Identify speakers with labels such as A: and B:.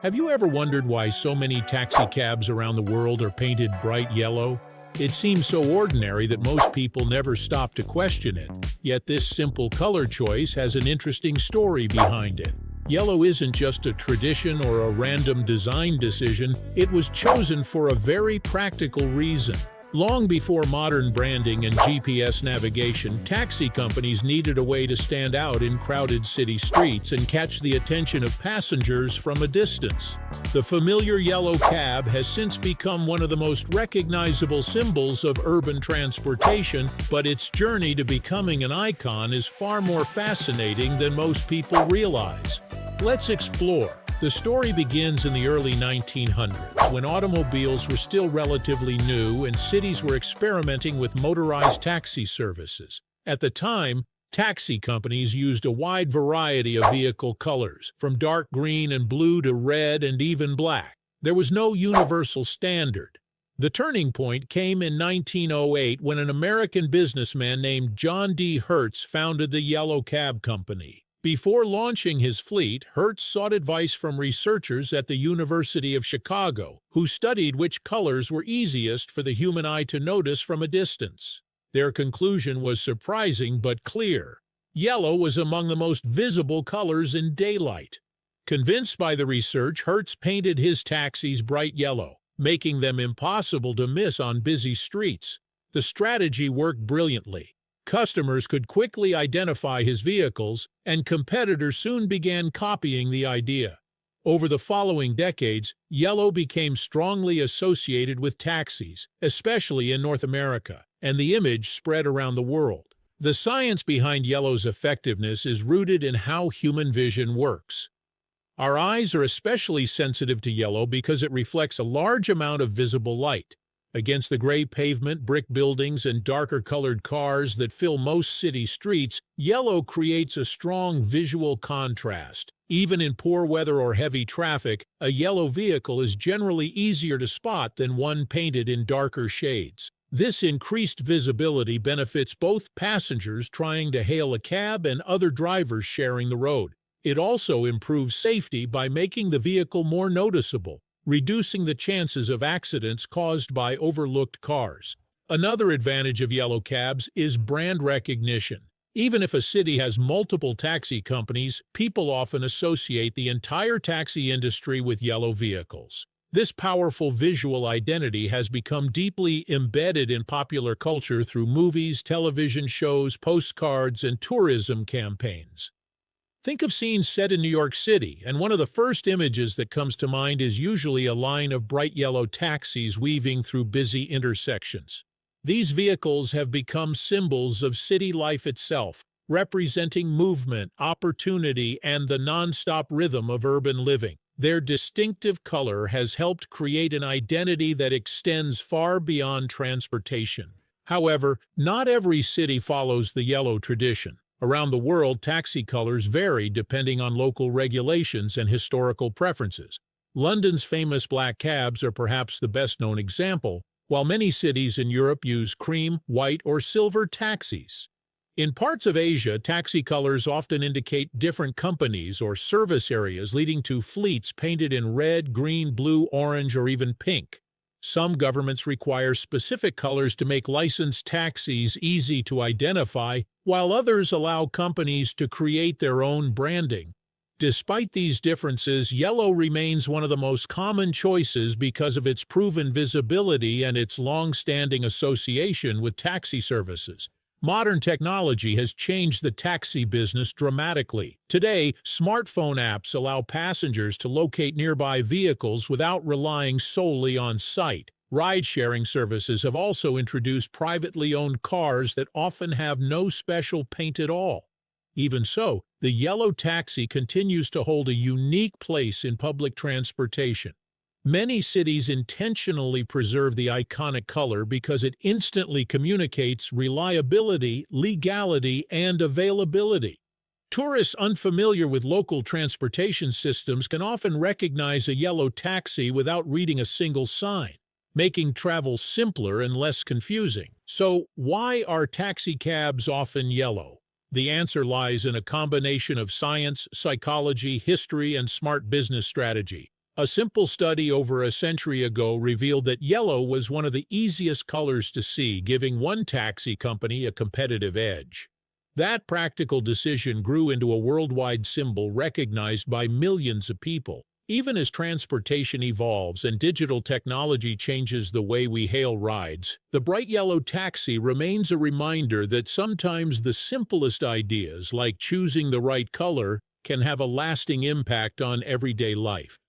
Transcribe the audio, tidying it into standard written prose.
A: Have you ever wondered why so many taxi cabs around the world are painted bright yellow? It seems so ordinary that most people never stop to question it. Yet this simple color choice has an interesting story behind it. Yellow isn't just a tradition or a random design decision, it was chosen for a very practical reason. Long before modern branding and GPS navigation, taxi companies needed a way to stand out in crowded city streets and catch the attention of passengers from a distance. The familiar yellow cab has since become one of the most recognizable symbols of urban transportation, but its journey to becoming an icon is far more fascinating than most people realize. Let's explore. The story begins in the early 1900s, when automobiles were still relatively new and cities were experimenting with motorized taxi services. At the time, taxi companies used a wide variety of vehicle colors, from dark green and blue to red and even black. There was no universal standard. The turning point came in 1908 when an American businessman named John D. Hertz founded the Yellow Cab Company. Before launching his fleet, Hertz sought advice from researchers at the University of Chicago, who studied which colors were easiest for the human eye to notice from a distance. Their conclusion was surprising but clear. Yellow was among the most visible colors in daylight. Convinced by the research, Hertz painted his taxis bright yellow, making them impossible to miss on busy streets. The strategy worked brilliantly. Customers could quickly identify his vehicles, and competitors soon began copying the idea. Over the following decades, yellow became strongly associated with taxis, especially in North America, and the image spread around the world. The science behind yellow's effectiveness is rooted in how human vision works. Our eyes are especially sensitive to yellow because it reflects a large amount of visible light. Against the gray pavement, brick buildings, and darker-colored cars that fill most city streets, yellow creates a strong visual contrast. Even in poor weather or heavy traffic, a yellow vehicle is generally easier to spot than one painted in darker shades. This increased visibility benefits both passengers trying to hail a cab and other drivers sharing the road. It also improves safety by making the vehicle more noticeable, reducing the chances of accidents caused by overlooked cars. Another advantage of yellow cabs is brand recognition. Even if a city has multiple taxi companies, people often associate the entire taxi industry with yellow vehicles. This powerful visual identity has become deeply embedded in popular culture through movies, television shows, postcards, and tourism campaigns. Think of scenes set in New York City, and one of the first images that comes to mind is usually a line of bright yellow taxis weaving through busy intersections. These vehicles have become symbols of city life itself, representing movement, opportunity, and the nonstop rhythm of urban living. Their distinctive color has helped create an identity that extends far beyond transportation. However, not every city follows the yellow tradition. Around the world, taxi colors vary depending on local regulations and historical preferences. London's famous black cabs are perhaps the best-known example, while many cities in Europe use cream, white, or silver taxis. In parts of Asia, taxi colors often indicate different companies or service areas, leading to fleets painted in red, green, blue, orange, or even pink. Some governments require specific colors to make licensed taxis easy to identify, while others allow companies to create their own branding. Despite these differences, yellow remains one of the most common choices because of its proven visibility and its long-standing association with taxi services. Modern technology has changed the taxi business dramatically. Today, smartphone apps allow passengers to locate nearby vehicles without relying solely on sight. Ride-sharing services have also introduced privately owned cars that often have no special paint at all. Even so, the yellow taxi continues to hold a unique place in public transportation. Many cities intentionally preserve the iconic color because it instantly communicates reliability, legality, and availability. Tourists unfamiliar with local transportation systems can often recognize a yellow taxi without reading a single sign, making travel simpler and less confusing. So, why are taxi cabs often yellow? The answer lies in a combination of science, psychology, history, and smart business strategy. A simple study over a century ago revealed that yellow was one of the easiest colors to see, giving one taxi company a competitive edge. That practical decision grew into a worldwide symbol recognized by millions of people. Even as transportation evolves and digital technology changes the way we hail rides, the bright yellow taxi remains a reminder that sometimes the simplest ideas, like choosing the right color, can have a lasting impact on everyday life.